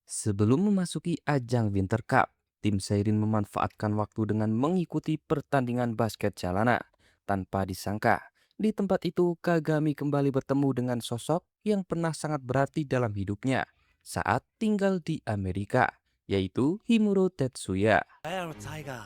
Sebelum memasuki ajang Winter Cup, tim Seirin memanfaatkan waktu dengan mengikuti pertandingan basket jalanan. Tanpa disangka, di tempat itu Kagami kembali bertemu dengan sosok yang pernah sangat berarti dalam hidupnya saat tinggal di Amerika, yaitu Himuro Tetsuya. Well, Tiger,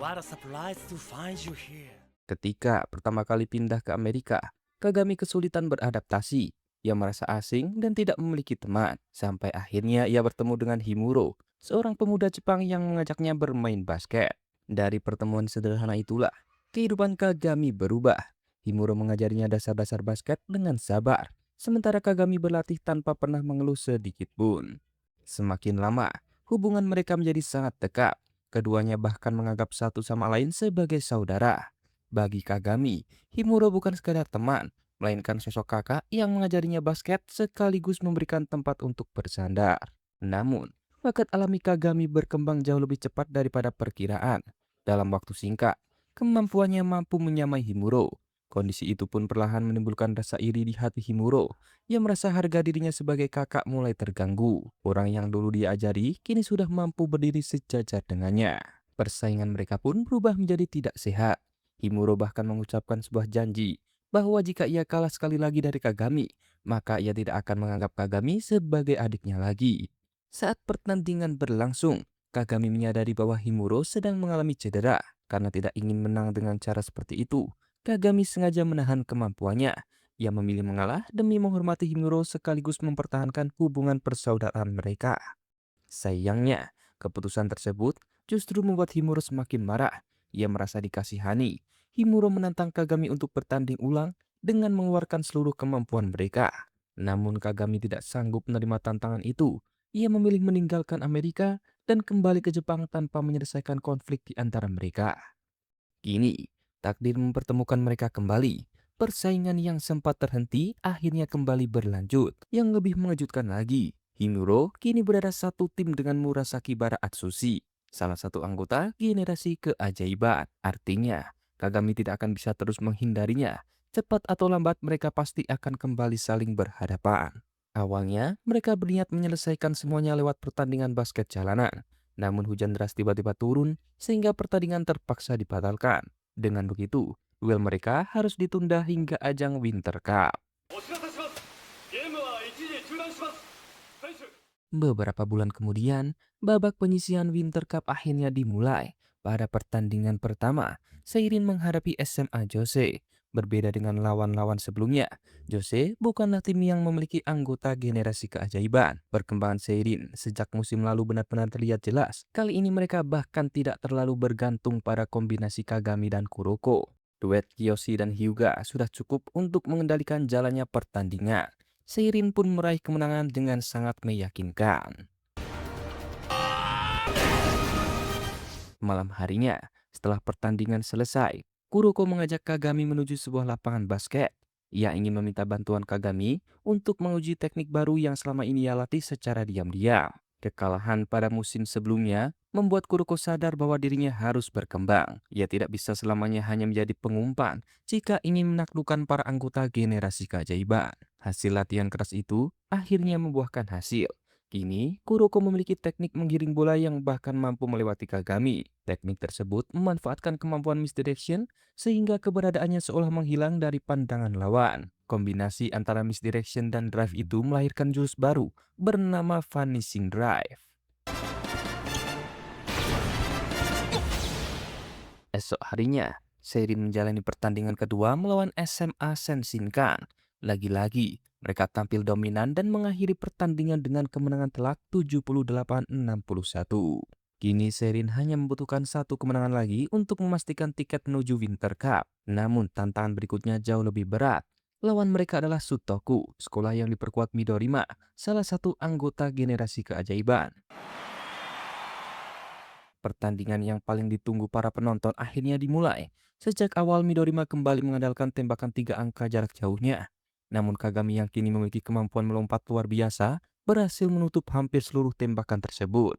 what a surprise to find you here. Ketika pertama kali pindah ke Amerika, Kagami kesulitan beradaptasi. Ia merasa asing dan tidak memiliki teman. Sampai akhirnya ia bertemu dengan Himuro, seorang pemuda Jepang yang mengajaknya bermain basket. Dari pertemuan sederhana itulah, kehidupan Kagami berubah. Himuro mengajarinya dasar-dasar basket dengan sabar, sementara Kagami berlatih tanpa pernah mengeluh sedikit pun. Semakin lama, hubungan mereka menjadi sangat dekat. Keduanya bahkan menganggap satu sama lain sebagai saudara. Bagi Kagami, Himuro bukan sekadar teman, melainkan sosok kakak yang mengajarinya basket sekaligus memberikan tempat untuk bersandar. Namun, bakat alami Kagami berkembang jauh lebih cepat daripada perkiraan. Dalam waktu singkat, kemampuannya mampu menyamai Himuro. Kondisi itu pun perlahan menimbulkan rasa iri di hati Himuro. Ia merasa harga dirinya sebagai kakak mulai terganggu. Orang yang dulu diajari kini sudah mampu berdiri sejajar dengannya. Persaingan mereka pun berubah menjadi tidak sehat. Himuro bahkan mengucapkan sebuah janji bahwa jika ia kalah sekali lagi dari Kagami, maka ia tidak akan menganggap Kagami sebagai adiknya lagi. Saat pertandingan berlangsung, Kagami menyadari bahwa Himuro sedang mengalami cedera. Karena tidak ingin menang dengan cara seperti itu, Kagami sengaja menahan kemampuannya. Ia memilih mengalah demi menghormati Himuro sekaligus mempertahankan hubungan persaudaraan mereka. Sayangnya, keputusan tersebut justru membuat Himuro semakin marah. Ia merasa dikasihani. Himuro menantang Kagami untuk bertanding ulang dengan mengeluarkan seluruh kemampuan mereka. Namun Kagami tidak sanggup menerima tantangan itu. Ia memilih meninggalkan Amerika dan kembali ke Jepang tanpa menyelesaikan konflik di antara mereka. Kini, takdir mempertemukan mereka kembali. Persaingan yang sempat terhenti akhirnya kembali berlanjut. Yang lebih mengejutkan lagi, Himuro kini berada satu tim dengan Murasaki Bara Atsushi, salah satu anggota generasi keajaiban. Artinya, Kagami tidak akan bisa terus menghindarinya. Cepat atau lambat mereka pasti akan kembali saling berhadapan. Awalnya, mereka berniat menyelesaikan semuanya lewat pertandingan basket jalanan. Namun hujan deras tiba-tiba turun sehingga pertandingan terpaksa dibatalkan. Dengan begitu, duel mereka harus ditunda hingga ajang Winter Cup. お知らせします。ゲームは一時中断します。選手 Beberapa bulan kemudian, babak penyisihan Winter Cup akhirnya dimulai. Pada pertandingan pertama, Seirin menghadapi SMA Jose. Berbeda dengan lawan-lawan sebelumnya, Jose bukanlah tim yang memiliki anggota generasi keajaiban. Perkembangan Seirin sejak musim lalu benar-benar terlihat jelas. Kali ini mereka bahkan tidak terlalu bergantung pada kombinasi Kagami dan Kuroko. Duet Kiyoshi dan Hyuga sudah cukup untuk mengendalikan jalannya pertandingan. Seirin pun meraih kemenangan dengan sangat meyakinkan. Malam harinya, setelah pertandingan selesai, Kuroko mengajak Kagami menuju sebuah lapangan basket. Ia ingin meminta bantuan Kagami untuk menguji teknik baru yang selama ini ia latih secara diam-diam. Kekalahan pada musim sebelumnya membuat Kuroko sadar bahwa dirinya harus berkembang. Ia tidak bisa selamanya hanya menjadi pengumpan jika ingin menaklukkan para anggota generasi keajaiban. Hasil latihan keras itu akhirnya membuahkan hasil. Kini, Kuroko memiliki teknik menggiring bola yang bahkan mampu melewati Kagami. Teknik tersebut memanfaatkan kemampuan misdirection sehingga keberadaannya seolah menghilang dari pandangan lawan. Kombinasi antara misdirection dan drive itu melahirkan jurus baru bernama Vanishing Drive. Esok harinya, Seirin menjalani pertandingan kedua melawan SMA Senshinkan. Lagi-lagi, mereka tampil dominan dan mengakhiri pertandingan dengan kemenangan telak 78-61. Kini Seirin hanya membutuhkan satu kemenangan lagi untuk memastikan tiket menuju Winter Cup. Namun tantangan berikutnya jauh lebih berat. Lawan mereka adalah Sutoku, sekolah yang diperkuat Midorima, salah satu anggota generasi keajaiban. Pertandingan yang paling ditunggu para penonton akhirnya dimulai. Sejak awal Midorima kembali mengandalkan tembakan 3 angka jarak jauhnya. Namun Kagami yang kini memiliki kemampuan melompat luar biasa berhasil menutup hampir seluruh tembakan tersebut.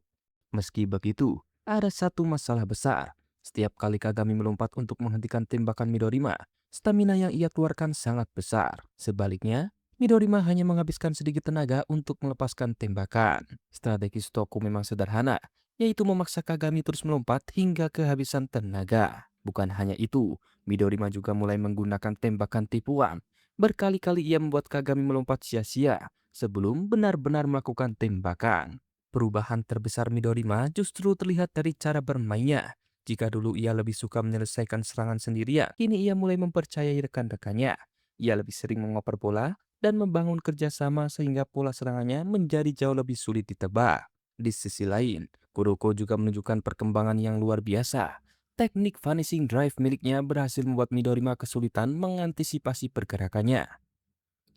Meski begitu, ada satu masalah besar. Setiap kali Kagami melompat untuk menghentikan tembakan Midorima, stamina yang ia keluarkan sangat besar. Sebaliknya, Midorima hanya menghabiskan sedikit tenaga untuk melepaskan tembakan. Strategi Stoku memang sederhana, yaitu memaksa Kagami terus melompat hingga kehabisan tenaga. Bukan hanya itu, Midorima juga mulai menggunakan tembakan tipuan. Berkali-kali ia membuat Kagami melompat sia-sia sebelum benar-benar melakukan tembakan. Perubahan terbesar Midorima justru terlihat dari cara bermainnya. Jika dulu ia lebih suka menyelesaikan serangan sendirian, kini ia mulai mempercayai rekan-rekannya. Ia lebih sering mengoper bola dan membangun kerjasama sehingga pola serangannya menjadi jauh lebih sulit ditebak. Di sisi lain, Kuroko juga menunjukkan perkembangan yang luar biasa. Teknik vanishing drive miliknya berhasil membuat Midorima kesulitan mengantisipasi pergerakannya.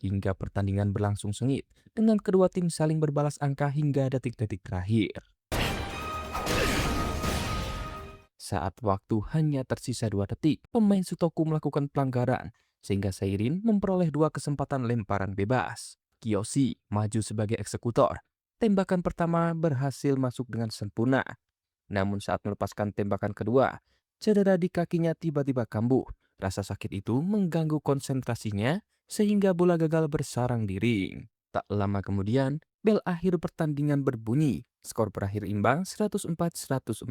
Hingga pertandingan berlangsung sengit, dengan kedua tim saling berbalas angka hingga detik-detik terakhir. Saat waktu hanya tersisa 2 detik, pemain Sutoku melakukan pelanggaran, sehingga Seirin memperoleh 2 kesempatan lemparan bebas. Kiyoshi maju sebagai eksekutor. Tembakan pertama berhasil masuk dengan sempurna. Namun saat melepaskan tembakan kedua, cedera di kakinya tiba-tiba kambuh. Rasa sakit itu mengganggu konsentrasinya sehingga bola gagal bersarang di ring. Tak lama kemudian, bel akhir pertandingan berbunyi. Skor berakhir imbang 104-104.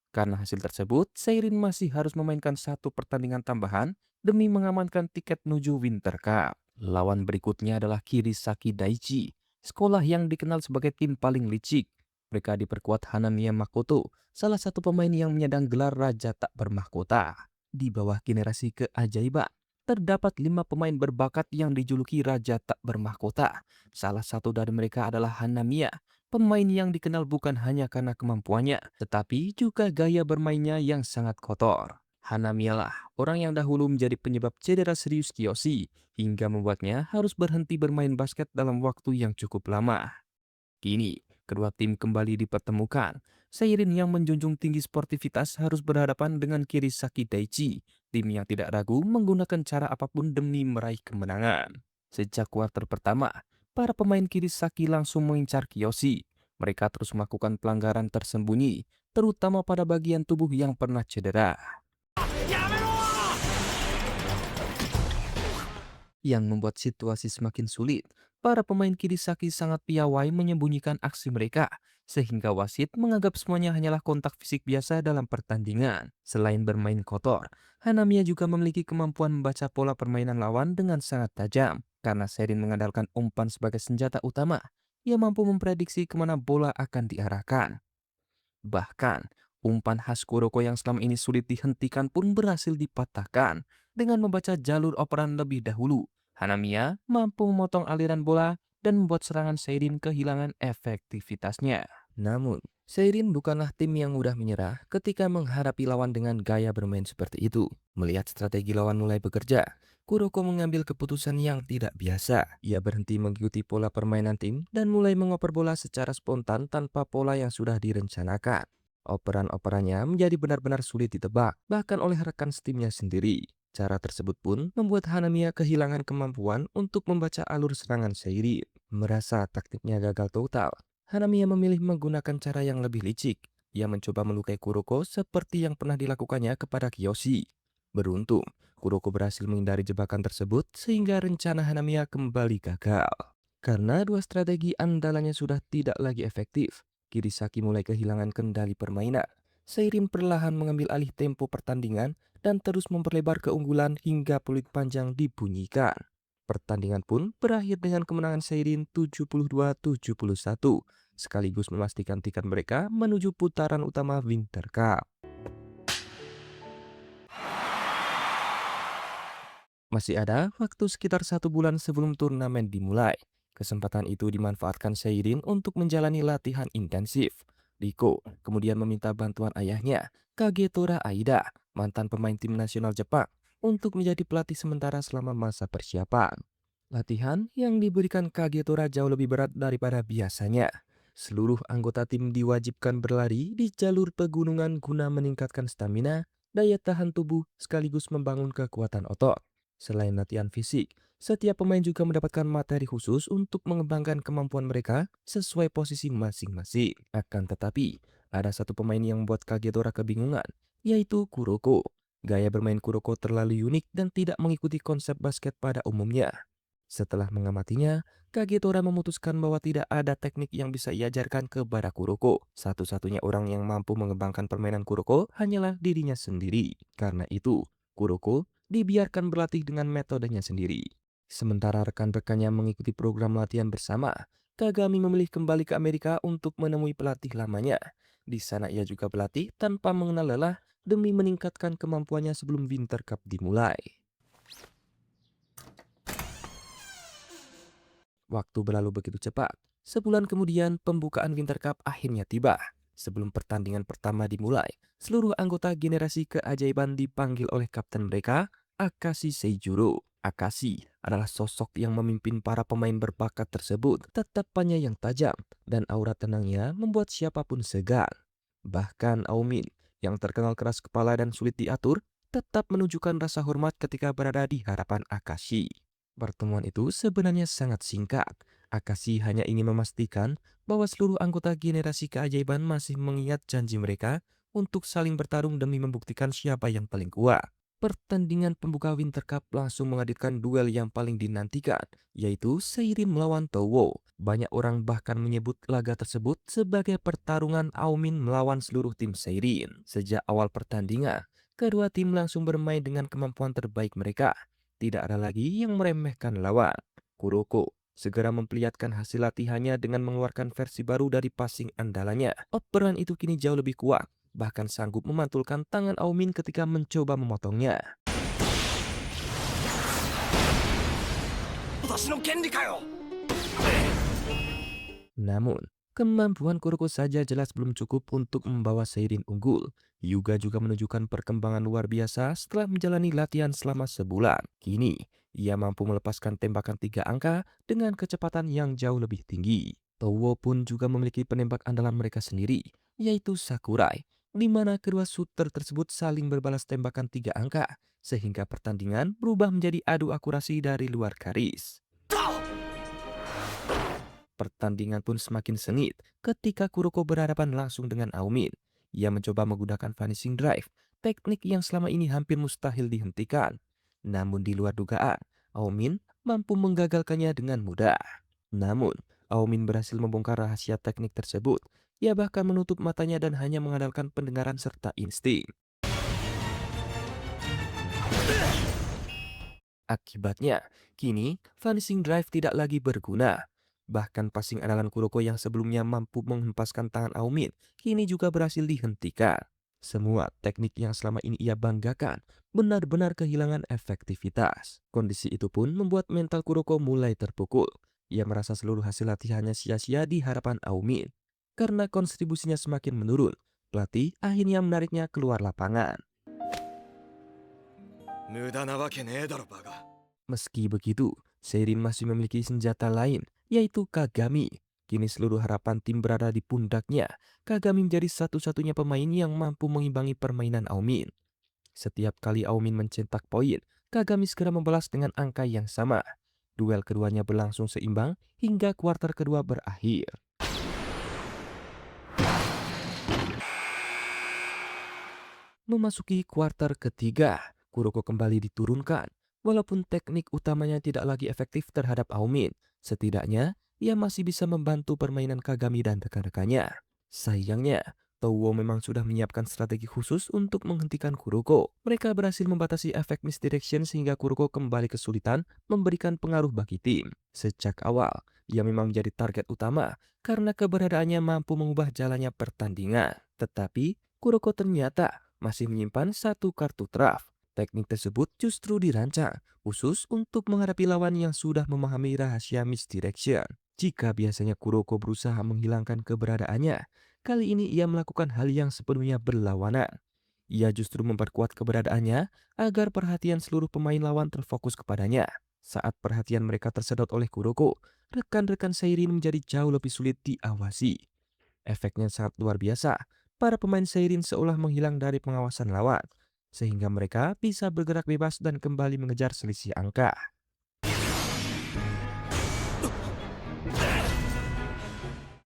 Karena hasil tersebut, Seirin masih harus memainkan satu pertandingan tambahan demi mengamankan tiket menuju Winter Cup. Lawan berikutnya adalah Kirisaki Daiichi, sekolah yang dikenal sebagai tim paling licik. Mereka diperkuat Hanamiya Makoto, salah satu pemain yang menyandang gelar Raja Tak Bermahkota. Di bawah generasi keajaiban, terdapat 5 pemain berbakat yang dijuluki Raja Tak Bermahkota. Salah satu dari mereka adalah Hanamiya, pemain yang dikenal bukan hanya karena kemampuannya, tetapi juga gaya bermainnya yang sangat kotor. Hanamiya lah orang yang dahulu menjadi penyebab cedera serius Kiyoshi, hingga membuatnya harus berhenti bermain basket dalam waktu yang cukup lama. Kini, kedua tim kembali dipertemukan. Seirin yang menjunjung tinggi sportivitas harus berhadapan dengan Kirisaki Daiichi, tim yang tidak ragu menggunakan cara apapun demi meraih kemenangan. Sejak kuarter pertama, para pemain Kirisaki langsung mengincar Kiyoshi. Mereka terus melakukan pelanggaran tersembunyi, terutama pada bagian tubuh yang pernah cedera. Yang membuat situasi semakin sulit. Para pemain Kirisaki sangat piawai menyembunyikan aksi mereka, sehingga wasit menganggap semuanya hanyalah kontak fisik biasa dalam pertandingan. Selain bermain kotor, Hanamiya juga memiliki kemampuan membaca pola permainan lawan dengan sangat tajam. Karena Serin mengandalkan umpan sebagai senjata utama, ia mampu memprediksi kemana bola akan diarahkan. Bahkan, umpan khas Kuroko yang selama ini sulit dihentikan pun berhasil dipatahkan dengan membaca jalur operan lebih dahulu. Hanamiya mampu memotong aliran bola dan membuat serangan Seirin kehilangan efektivitasnya. Namun, Seirin bukanlah tim yang mudah menyerah ketika menghadapi lawan dengan gaya bermain seperti itu. Melihat strategi lawan mulai bekerja, Kuroko mengambil keputusan yang tidak biasa. Ia berhenti mengikuti pola permainan tim dan mulai mengoper bola secara spontan tanpa pola yang sudah direncanakan. Operan-operannya menjadi benar-benar sulit ditebak, bahkan oleh rekan setimnya sendiri. Cara tersebut pun membuat Hanamiya kehilangan kemampuan untuk membaca alur serangan Seirin. Merasa taktiknya gagal total, Hanamiya memilih menggunakan cara yang lebih licik. Ia mencoba melukai Kuroko seperti yang pernah dilakukannya kepada Kiyoshi. Beruntung, Kuroko berhasil menghindari jebakan tersebut sehingga rencana Hanamiya kembali gagal. Karena dua strategi andalannya sudah tidak lagi efektif, Kirisaki mulai kehilangan kendali permainan. Seirin perlahan mengambil alih tempo pertandingan dan terus memperlebar keunggulan hingga peluit panjang dibunyikan. Pertandingan pun berakhir dengan kemenangan Seirin 72-71, sekaligus memastikan tiket mereka menuju putaran utama Winter Cup. Masih ada waktu sekitar 1 bulan sebelum turnamen dimulai. Kesempatan itu dimanfaatkan Seirin untuk menjalani latihan intensif. Riko kemudian meminta bantuan ayahnya, Kagetora Aida, mantan pemain tim nasional Jepang, untuk menjadi pelatih sementara selama masa persiapan. Latihan yang diberikan Kagetora jauh lebih berat daripada biasanya. Seluruh anggota tim diwajibkan berlari di jalur pegunungan guna meningkatkan stamina, daya tahan tubuh, sekaligus membangun kekuatan otot. Selain latihan fisik, setiap pemain juga mendapatkan materi khusus untuk mengembangkan kemampuan mereka sesuai posisi masing-masing. Akan tetapi, ada satu pemain yang membuat Kagetora kebingungan, yaitu Kuroko. Gaya bermain Kuroko terlalu unik dan tidak mengikuti konsep basket pada umumnya. Setelah mengamatinya, Kagetora memutuskan bahwa tidak ada teknik yang bisa ia ajarkan kepada Kuroko. Satu-satunya orang yang mampu mengembangkan permainan Kuroko hanyalah dirinya sendiri. Karena itu, Kuroko dibiarkan berlatih dengan metodenya sendiri. Sementara rekan-rekannya mengikuti program latihan bersama, Kagami memilih kembali ke Amerika untuk menemui pelatih lamanya. Di sana ia juga berlatih tanpa mengenal lelah demi meningkatkan kemampuannya sebelum Winter Cup dimulai. Waktu berlalu begitu cepat. Sebulan kemudian, pembukaan Winter Cup akhirnya tiba. Sebelum pertandingan pertama dimulai, seluruh anggota generasi keajaiban dipanggil oleh kapten mereka, Akashi Seijuro. Akashi adalah sosok yang memimpin para pemain berbakat tersebut. Tatapannya yang tajam dan aura tenangnya membuat siapapun segan. Bahkan Aomin, yang terkenal keras kepala dan sulit diatur, tetap menunjukkan rasa hormat ketika berada di hadapan Akashi. Pertemuan itu sebenarnya sangat singkat. Akashi hanya ingin memastikan bahwa seluruh anggota generasi keajaiban masih mengingat janji mereka untuk saling bertarung demi membuktikan siapa yang paling kuat. Pertandingan pembuka Winter Cup langsung menghadirkan duel yang paling dinantikan, yaitu Seirin melawan Towo. Banyak orang bahkan menyebut laga tersebut sebagai pertarungan Aomin melawan seluruh tim Seirin. Sejak awal pertandingan, kedua tim langsung bermain dengan kemampuan terbaik mereka. Tidak ada lagi yang meremehkan lawan. Kuroko segera memperlihatkan hasil latihannya dengan mengeluarkan versi baru dari passing andalannya. Operan itu kini jauh lebih kuat, bahkan sanggup memantulkan tangan Aomin ketika mencoba memotongnya. 私の権利かよ。 Namun, kemampuan Kuroko saja jelas belum cukup untuk membawa Seirin unggul. Hyuga juga menunjukkan perkembangan luar biasa setelah menjalani latihan selama sebulan. Kini, ia mampu melepaskan tembakan 3 angka dengan kecepatan yang jauh lebih tinggi. Towo pun juga memiliki penembak andalan mereka sendiri, yaitu Sakurai, di mana kedua shooter tersebut saling berbalas tembakan 3 angka, sehingga pertandingan berubah menjadi adu akurasi dari luar garis. Pertandingan pun semakin sengit ketika Kuroko berhadapan langsung dengan Aomin. Ia mencoba menggunakan Vanishing Drive, teknik yang selama ini hampir mustahil dihentikan. Namun di luar dugaan, Aomin mampu menggagalkannya dengan mudah. Namun, Aomin berhasil membongkar rahasia teknik tersebut. Ia bahkan menutup matanya dan hanya mengandalkan pendengaran serta insting. Akibatnya, kini Vanishing Drive tidak lagi berguna. Bahkan passing andalan Kuroko yang sebelumnya mampu menghempaskan tangan Aomin, kini juga berhasil dihentikan. Semua teknik yang selama ini ia banggakan benar-benar kehilangan efektivitas. Kondisi itu pun membuat mental Kuroko mulai terpukul. Ia merasa seluruh hasil latihannya sia-sia di hadapan Aomin. Karena kontribusinya semakin menurun, pelatih akhirnya menariknya keluar lapangan. 無駄なわけねえだろバカ。 Meski begitu, Seirin masih memiliki senjata lain, yaitu Kagami. Kini seluruh harapan tim berada di pundaknya. Kagami menjadi satu-satunya pemain yang mampu mengimbangi permainan Aomin. Setiap kali Aomin mencetak poin, Kagami segera membalas dengan angka yang sama. Duel keduanya berlangsung seimbang hingga kuarter kedua berakhir. Memasuki kuarter ketiga, Kuroko kembali diturunkan. Walaupun teknik utamanya tidak lagi efektif terhadap Aomin, setidaknya ia masih bisa membantu permainan Kagami dan rekan-rekannya. Sayangnya, Towo memang sudah menyiapkan strategi khusus untuk menghentikan Kuroko. Mereka berhasil membatasi efek misdirection sehingga Kuroko kembali kesulitan memberikan pengaruh bagi tim. Sejak awal, ia memang menjadi target utama karena keberadaannya mampu mengubah jalannya pertandingan. Tetapi, Kuroko ternyata masih menyimpan satu kartu traf. Teknik tersebut justru dirancang khusus untuk menghadapi lawan yang sudah memahami rahasia misdirection. Jika biasanya Kuroko berusaha menghilangkan keberadaannya, kali ini ia melakukan hal yang sepenuhnya berlawanan. Ia justru memperkuat keberadaannya agar perhatian seluruh pemain lawan terfokus kepadanya. Saat perhatian mereka tersedot oleh Kuroko, rekan-rekan Seirin menjadi jauh lebih sulit diawasi. Efeknya sangat luar biasa. Para pemain Seirin seolah menghilang dari pengawasan lawan, sehingga mereka bisa bergerak bebas dan kembali mengejar selisih angka.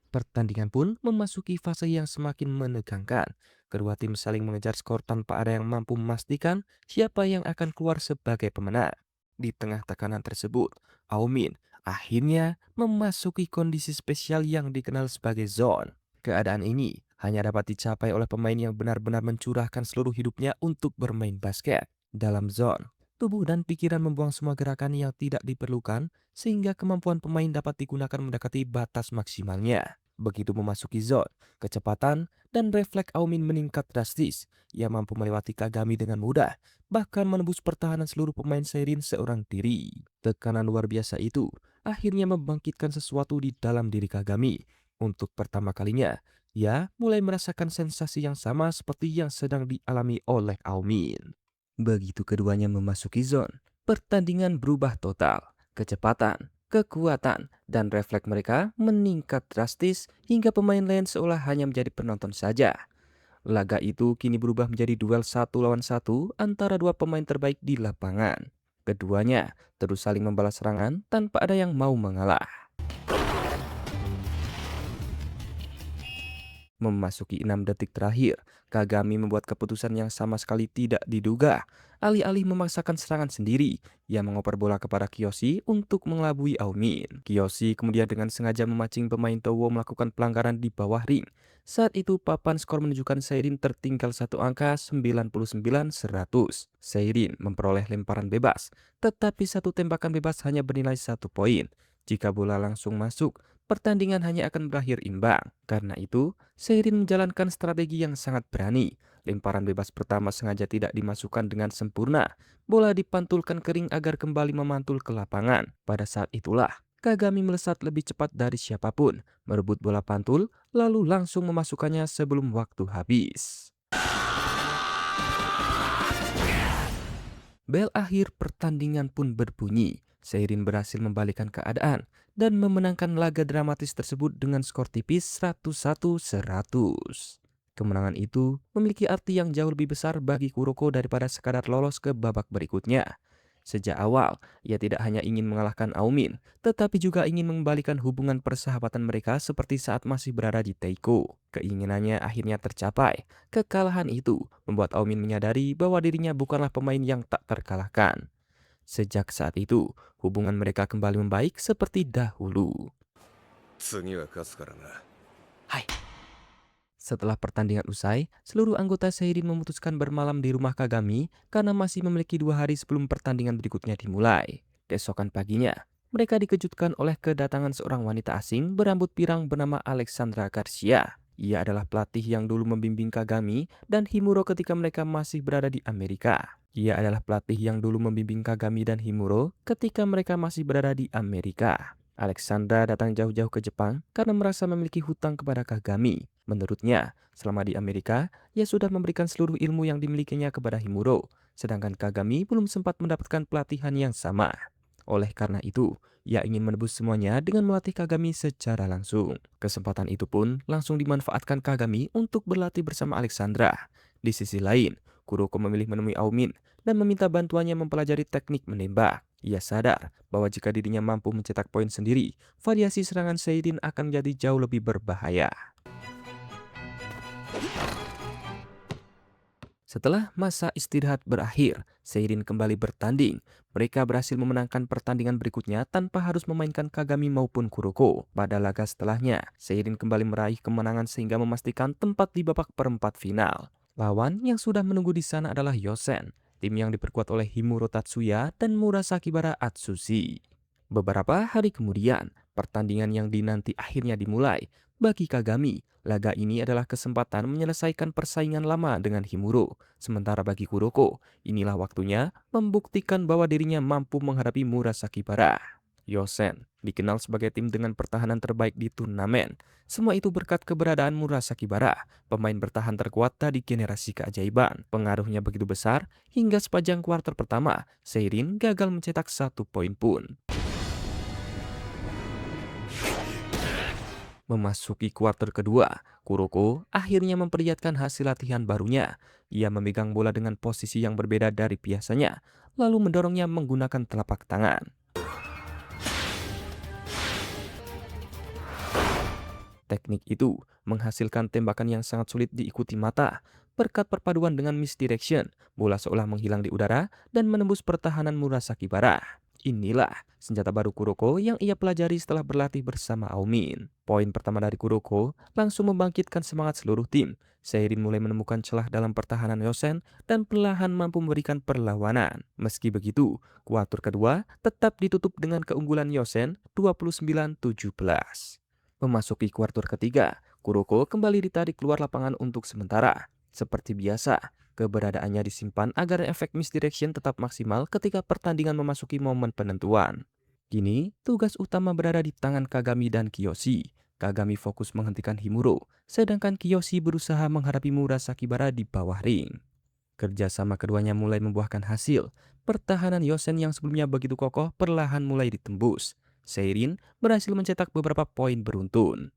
Pertandingan pun memasuki fase yang semakin menegangkan. Kedua tim saling mengejar skor tanpa ada yang mampu memastikan siapa yang akan keluar sebagai pemenang. Di tengah tekanan tersebut, Aomin akhirnya memasuki kondisi spesial yang dikenal sebagai zone. Keadaan ini hanya dapat dicapai oleh pemain yang benar-benar mencurahkan seluruh hidupnya untuk bermain basket. Dalam zone, tubuh dan pikiran membuang semua gerakan yang tidak diperlukan sehingga kemampuan pemain dapat digunakan mendekati batas maksimalnya. Begitu memasuki zone, kecepatan dan refleks Aomin meningkat drastis. Ia mampu melewati Kagami dengan mudah, bahkan menembus pertahanan seluruh pemain Seirin seorang diri. Tekanan luar biasa itu akhirnya membangkitkan sesuatu di dalam diri Kagami. Untuk pertama kalinya, ia mulai merasakan sensasi yang sama seperti yang sedang dialami oleh Aomin. Begitu keduanya memasuki zone, pertandingan berubah total. Kecepatan, kekuatan, dan refleks mereka meningkat drastis hingga pemain lain seolah hanya menjadi penonton saja. Laga itu kini berubah menjadi duel 1 lawan 1 antara dua pemain terbaik di lapangan. Keduanya terus saling membalas serangan tanpa ada yang mau mengalah. Memasuki 6 detik terakhir, Kagami membuat keputusan yang sama sekali tidak diduga. Alih-alih memaksakan serangan sendiri, ia mengoper bola kepada Kiyoshi untuk mengelabui Aomin. Kiyoshi kemudian dengan sengaja memancing pemain Towo melakukan pelanggaran di bawah ring. Saat itu papan skor menunjukkan Seirin tertinggal satu angka 99-100. Seirin memperoleh lemparan bebas, tetapi satu tembakan bebas hanya bernilai 1 poin. Jika bola langsung masuk, pertandingan hanya akan berakhir imbang. Karena itu, Seirin menjalankan strategi yang sangat berani. Lemparan bebas pertama sengaja tidak dimasukkan dengan sempurna. Bola dipantulkan ke ring agar kembali memantul ke lapangan. Pada saat itulah, Kagami melesat lebih cepat dari siapapun, merebut bola pantul, lalu langsung memasukkannya sebelum waktu habis. Bel akhir pertandingan pun berbunyi. Seirin berhasil membalikkan keadaan dan memenangkan laga dramatis tersebut dengan skor tipis 101-100. Kemenangan itu memiliki arti yang jauh lebih besar bagi Kuroko daripada sekadar lolos ke babak berikutnya. Sejak awal, ia tidak hanya ingin mengalahkan Aomin, tetapi juga ingin mengembalikan hubungan persahabatan mereka seperti saat masih berada di Teiko. Keinginannya akhirnya tercapai. Kekalahan itu membuat Aomin menyadari bahwa dirinya bukanlah pemain yang tak terkalahkan. Sejak saat itu, hubungan mereka kembali membaik seperti dahulu. 次は勝つからな。 Hai. Setelah pertandingan usai, seluruh anggota Seirin memutuskan bermalam di rumah Kagami karena masih memiliki 2 hari sebelum pertandingan berikutnya dimulai. Keesokan paginya, mereka dikejutkan oleh kedatangan seorang wanita asing berambut pirang bernama Alexandra Garcia. Ia adalah pelatih yang dulu membimbing Kagami dan Himuro ketika mereka masih berada di Amerika. Ia adalah pelatih yang dulu membimbing Kagami dan Himuro ketika mereka masih berada di Amerika. Alexandra datang jauh-jauh ke Jepang karena merasa memiliki hutang kepada Kagami. Menurutnya, selama di Amerika, ia sudah memberikan seluruh ilmu yang dimilikinya kepada Himuro, sedangkan Kagami belum sempat mendapatkan pelatihan yang sama. Oleh karena itu, ia ingin menebus semuanya dengan melatih Kagami secara langsung. Kesempatan itu pun langsung dimanfaatkan Kagami untuk berlatih bersama Alexandra. Di sisi lain, Kuroko memilih menemui Aomin dan meminta bantuannya mempelajari teknik menembak. Ia sadar bahwa jika dirinya mampu mencetak poin sendiri, variasi serangan Seirin akan menjadi jauh lebih berbahaya. Setelah masa istirahat berakhir, Seirin kembali bertanding. Mereka berhasil memenangkan pertandingan berikutnya tanpa harus memainkan Kagami maupun Kuroko. Pada laga setelahnya, Seirin kembali meraih kemenangan sehingga memastikan tempat di babak perempat final. Lawan yang sudah menunggu di sana adalah Yosen, tim yang diperkuat oleh Himuro Tatsuya dan Murasakibara Atsushi. Beberapa hari kemudian, pertandingan yang dinanti akhirnya dimulai. Bagi Kagami, laga ini adalah kesempatan menyelesaikan persaingan lama dengan Himuro. Sementara bagi Kuroko, inilah waktunya membuktikan bahwa dirinya mampu menghadapi Murasakibara. Yosen dikenal sebagai tim dengan pertahanan terbaik di turnamen. Semua itu berkat keberadaan Murasakibara, pemain bertahan terkuat dari generasi keajaiban. Pengaruhnya begitu besar hingga sepanjang kuarter pertama, Seirin gagal mencetak 1 poin pun. Memasuki kuarter kedua, Kuroko akhirnya memperlihatkan hasil latihan barunya. Ia memegang bola dengan posisi yang berbeda dari biasanya, lalu mendorongnya menggunakan telapak tangan. Teknik itu menghasilkan tembakan yang sangat sulit diikuti mata. Berkat perpaduan dengan misdirection, bola seolah menghilang di udara dan menembus pertahanan Murasakibara. Inilah senjata baru Kuroko yang ia pelajari setelah berlatih bersama Aomin. Poin pertama dari Kuroko langsung membangkitkan semangat seluruh tim. Seirin mulai menemukan celah dalam pertahanan Yosen dan perlahan mampu memberikan perlawanan. Meski begitu, kuartur kedua tetap ditutup dengan keunggulan Yosen 29-17. Memasuki kuartur ketiga, Kuroko kembali ditarik keluar lapangan untuk sementara. Seperti biasa, keberadaannya disimpan agar efek misdirection tetap maksimal ketika pertandingan memasuki momen penentuan. Kini, tugas utama berada di tangan Kagami dan Kiyoshi. Kagami fokus menghentikan Himuro, sedangkan Kiyoshi berusaha menghadapi Murasakibara di bawah ring. Kerjasama keduanya mulai membuahkan hasil. Pertahanan Yosen yang sebelumnya begitu kokoh perlahan mulai ditembus. Seirin berhasil mencetak beberapa poin beruntun.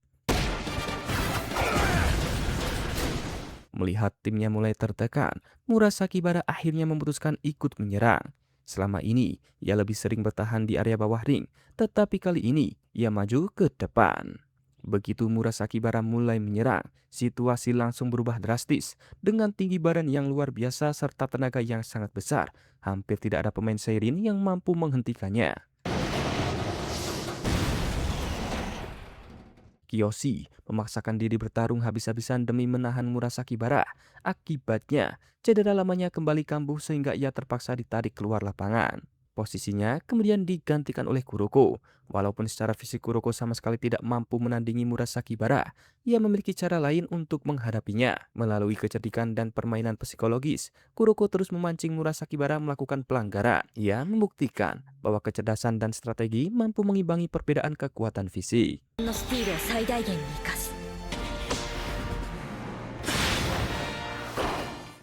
Melihat timnya mulai tertekan, Murasakibara akhirnya memutuskan ikut menyerang. Selama ini, ia lebih sering bertahan di area bawah ring, tetapi kali ini ia maju ke depan. Begitu Murasakibara mulai menyerang, situasi langsung berubah drastis. Dengan tinggi badan yang luar biasa serta tenaga yang sangat besar, hampir tidak ada pemain Seirin yang mampu menghentikannya. Kiyoshi memaksakan diri bertarung habis-habisan demi menahan Murasakibara. Akibatnya, cedera lamanya kembali kambuh sehingga ia terpaksa ditarik keluar lapangan. Posisinya kemudian digantikan oleh Kuroko. Walaupun secara fisik Kuroko sama sekali tidak mampu menandingi Murasakibara, ia memiliki cara lain untuk menghadapinya. Melalui kecerdikan dan permainan psikologis, Kuroko terus memancing Murasakibara melakukan pelanggaran. Ia membuktikan bahwa kecerdasan dan strategi mampu mengimbangi perbedaan kekuatan fisik. のスティールを最大限に生かす。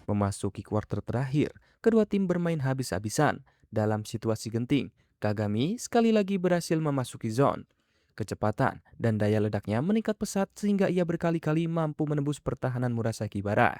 Memasuki kuarter terakhir, kedua tim bermain habis-habisan. Dalam situasi genting, Kagami sekali lagi berhasil memasuki zone. Kecepatan dan daya ledaknya meningkat pesat sehingga ia berkali-kali mampu menembus pertahanan Murasakibara.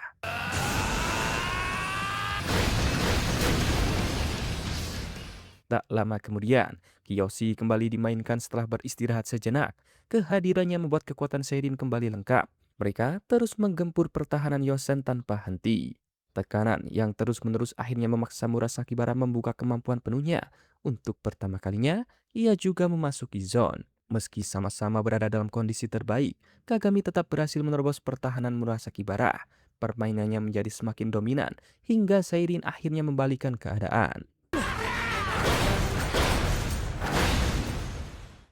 Tak lama kemudian, Kiyoshi kembali dimainkan setelah beristirahat sejenak. Kehadirannya membuat kekuatan Seirin kembali lengkap. Mereka terus menggempur pertahanan Yosen tanpa henti. Tekanan yang terus-menerus akhirnya memaksa Murasakibara membuka kemampuan penuhnya. Untuk pertama kalinya, ia juga memasuki zone. Meski sama-sama berada dalam kondisi terbaik, Kagami tetap berhasil menerobos pertahanan Murasakibara. Permainannya menjadi semakin dominan, hingga Seirin akhirnya membalikan keadaan.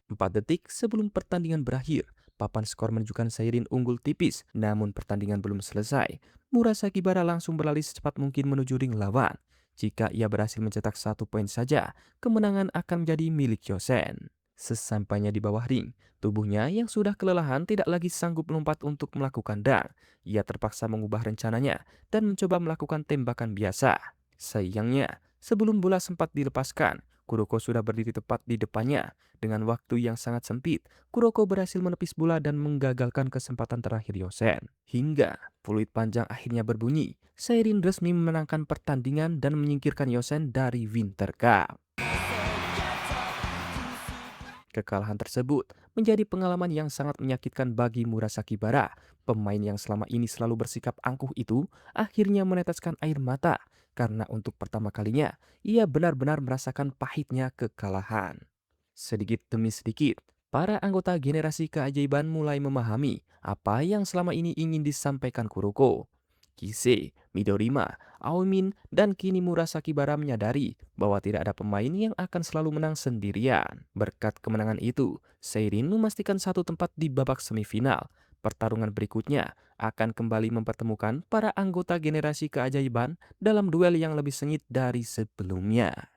4 detik sebelum pertandingan berakhir, papan skor menunjukkan Seirin unggul tipis. Namun pertandingan belum selesai. Murasakibara langsung berlari secepat mungkin menuju ring lawan. Jika ia berhasil mencetak 1 poin saja, kemenangan akan menjadi milik Yosen. Sesampainya di bawah ring, tubuhnya yang sudah kelelahan tidak lagi sanggup melompat untuk melakukan dang. Ia terpaksa mengubah rencananya dan mencoba melakukan tembakan biasa. Sayangnya, sebelum bola sempat dilepaskan, Kuroko sudah berdiri tepat di depannya. Dengan waktu yang sangat sempit, Kuroko berhasil menepis bola dan menggagalkan kesempatan terakhir Yosen. Hingga peluit panjang akhirnya berbunyi, Seirin resmi memenangkan pertandingan dan menyingkirkan Yosen dari Winter Cup. Kekalahan tersebut menjadi pengalaman yang sangat menyakitkan bagi Murasakibara. Pemain yang selama ini selalu bersikap angkuh itu akhirnya meneteskan air mata karena untuk pertama kalinya ia benar-benar merasakan pahitnya kekalahan. Sedikit demi sedikit, para anggota generasi keajaiban mulai memahami apa yang selama ini ingin disampaikan Kuroko. Kise, Midorima, Aomin, dan kini Murasakibara menyadari bahwa tidak ada pemain yang akan selalu menang sendirian. Berkat kemenangan itu, Seirin memastikan satu tempat di babak semifinal. Pertarungan berikutnya akan kembali mempertemukan para anggota generasi keajaiban dalam duel yang lebih sengit dari sebelumnya.